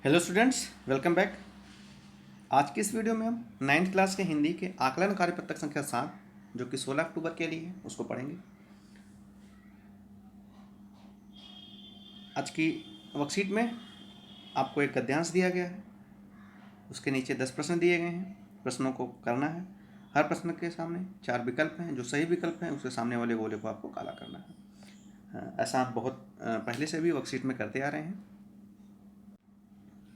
Hello students, welcome back. आज की इस वीडियो में हम 9th क्लास के हिंदी के आकलन कार्यपत्रक संख्या 7 जो कि 16 अक्टूबर के लिए है उसको पढ़ेंगे। आज की वर्कशीट में आपको एक गद्यांश दिया गया है, उसके नीचे 10 प्रश्न दिए गए हैं। प्रश्नों को करना है। हर प्रश्न के सामने 4 विकल्प हैं। जो सही विकल्प हैं उसके सामने वाले गोले को आपको काला करना है। ऐसा आप बहुत पहले से भी वर्कशीट में करते आ रहे हैं।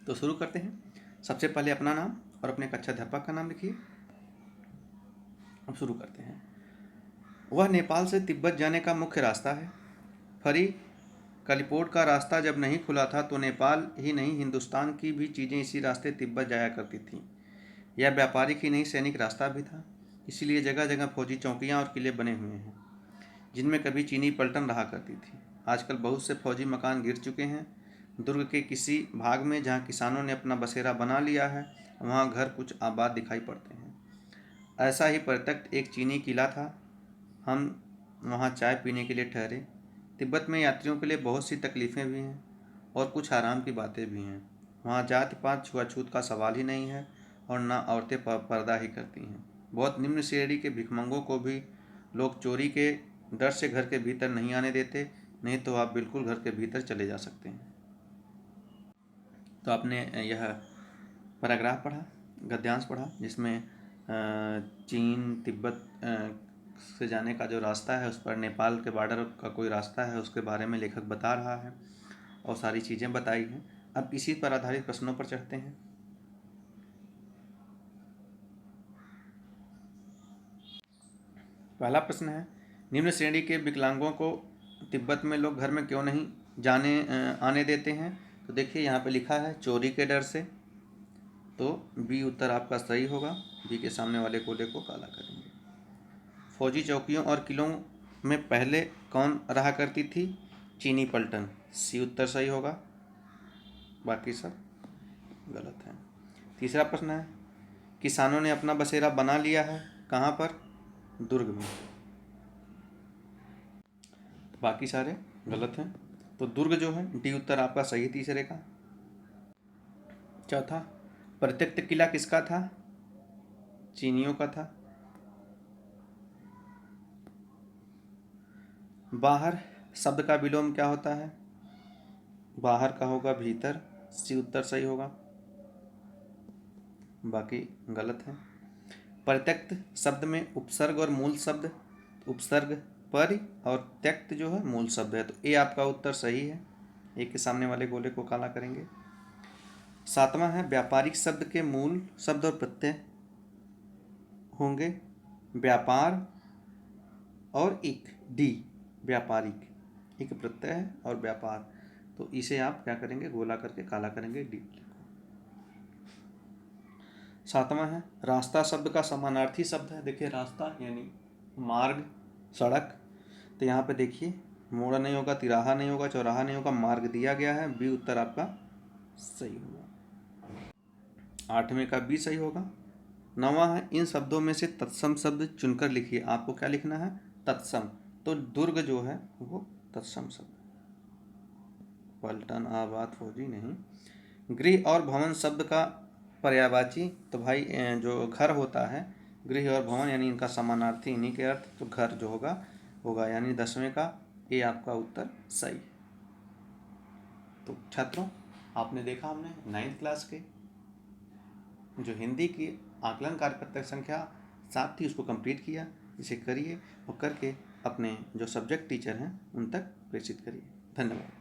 तो शुरू करते हैं। सबसे पहले अपना नाम और अपने कक्षा अध्यापक का नाम लिखिए। अब शुरू करते हैं। वह नेपाल से तिब्बत जाने का मुख्य रास्ता है। फरी कलिपोर्ट का रास्ता जब नहीं खुला था तो नेपाल ही नहीं हिंदुस्तान की भी चीज़ें इसी रास्ते तिब्बत जाया करती थीं। यह व्यापारिक ही नहीं सैनिक रास्ता भी था। इसीलिए जगह जगह फौजी चौकियां और किले बने हुए हैं जिनमें कभी चीनी पलटन रहा करती थी। आजकल बहुत से फौजी मकान गिर चुके हैं। दुर्ग के किसी भाग में जहाँ किसानों ने अपना बसेरा बना लिया है वहाँ घर कुछ आबाद दिखाई पड़ते हैं। ऐसा ही परित्यक्त एक चीनी किला था। हम वहाँ चाय पीने के लिए ठहरे। तिब्बत में यात्रियों के लिए बहुत सी तकलीफ़ें भी हैं और कुछ आराम की बातें भी हैं। वहाँ जाति पात छुआछूत का सवाल ही नहीं है और ना औरतें पर्दा ही करती हैं। बहुत निम्न श्रेणी के भिखमंगों को भी लोग चोरी के डर से घर के भीतर नहीं आने देते, नहीं तो आप बिल्कुल घर के भीतर चले जा सकते हैं। तो आपने यह पैराग्राफ पढ़ा, गद्यांश पढ़ा, जिसमें चीन तिब्बत से जाने का जो रास्ता है उस पर नेपाल के बॉर्डर का कोई रास्ता है उसके बारे में लेखक बता रहा है और सारी चीज़ें बताई हैं। अब इसी पर आधारित प्रश्नों पर चढ़ते हैं। पहला प्रश्न है, निम्न श्रेणी के विकलांगों को तिब्बत में लोग घर में क्यों नहीं आने देते हैं। तो देखिए यहाँ पे लिखा है चोरी के डर से, तो बी उत्तर आपका सही होगा। बी के सामने वाले गोले को काला करेंगे। फौजी चौकियों और किलों में पहले कौन रहा करती थी। चीनी पलटन, सी उत्तर सही होगा, बाकी सब गलत है। तीसरा प्रश्न है, किसानों ने अपना बसेरा बना लिया है कहाँ पर। दुर्ग में, बाकी सारे गलत हैं। तो दुर्ग जो है डी उत्तर आपका सही तीसरे का। चौथा, परित्यक्त किला किसका था। चीनियों का था। बाहर शब्द का विलोम क्या होता है। बाहर का होगा भीतर, सी उत्तर सही होगा, बाकी गलत है। परित्यक्त शब्द में उपसर्ग और मूल शब्द, उपसर्ग परि और त्यक्त जो है मूल शब्द है, तो ए आपका उत्तर सही है। ए के सामने वाले गोले को काला करेंगे। सातवां है, व्यापारिक शब्द के मूल शब्द और प्रत्यय होंगे व्यापार और इक, डी व्यापारिक, एक प्रत्यय है और व्यापार, तो इसे आप क्या करेंगे गोला करके काला करेंगे, डी। सातवां है, रास्ता शब्द का समानार्थी शब्द है। देखिए रास्ता यानी मार्ग, सड़क, तो यहाँ पे देखिए मोड़ नहीं होगा, तिराहा नहीं होगा, चौराहा नहीं होगा, मार्ग दिया गया है। बी उत्तर आपका सही होगा। आठवें का बी सही होगा। नौवां है, इन शब्दों में से तत्सम शब्द चुनकर लिखिए। आपको क्या लिखना है, तत्सम, तो दुर्ग जो है वो तत्सम शब्द, पलटन आबाद फौजी नहीं। गृह और भवन शब्द का पर्यायवाची, तो भाई जो घर होता है, गृह और भवन यानी इनका समानार्थी इन्हीं के अर्थ, तो घर जो होगा यानी 10वें का ए आपका उत्तर सही। तो छात्रों, आपने देखा हमने 9th क्लास के जो हिंदी की आकलन कार्यपत्रक संख्या 7 थी उसको कंप्लीट किया। इसे करिए और करके अपने जो सब्जेक्ट टीचर हैं उन तक प्रेषित करिए। धन्यवाद।